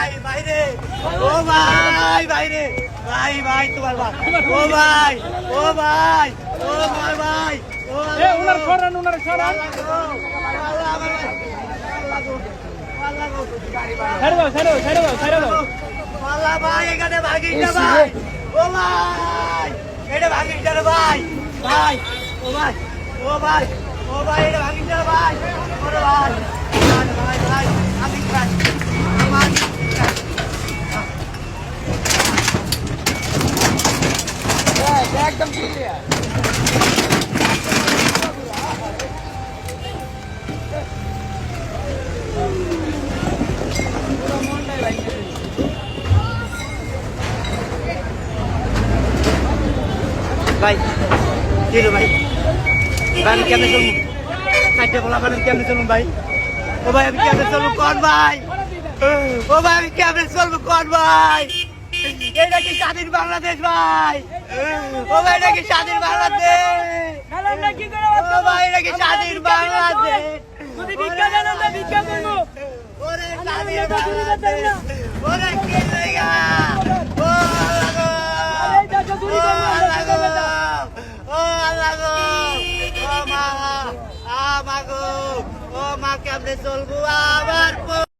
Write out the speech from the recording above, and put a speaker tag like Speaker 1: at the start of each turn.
Speaker 1: ভাই বাইরে ও ভাই বাইরে ভাই ভাই তোমার ভাই ও ভাই ও ভাই ও ভাই ভাই ও
Speaker 2: উনার সরান ছেড়ে দাও
Speaker 1: আল্লাহ ভাই এখানে ভাগিস না ভাই ও ভাই এটা ভাগিস না ভাই ভাই ও ভাই ও ভাই ও ভাই এটা ভাগিস না ভাই ওরে ভাই ভাই ভাই আমি ভাই আমার
Speaker 2: একদম ক্লিয়ার
Speaker 1: ভাই কি রে ভাই ভাই আমি কেমনে চলবো চারটে বলা মানে কেমনে চলবো ভাই ও ভাই আমি কেমনে চলবো কোন ভাই ও ভাই আমি কেমনে চলবো কোন ভাই এটা কি স্বাধীন বাংলাদেশ ভাই ও ভাই এটা কি স্বাধীন বাংলাদেশ ও ভাই এটা কি স্বাধীন বাংলাদেশ ওরে স্বাধীন বাংলাদেশ ওরে কি জায়গা ও আল্লাহ গো ও আল্লাহ গো ও মা গো ও মা কেমনে চলবো আবার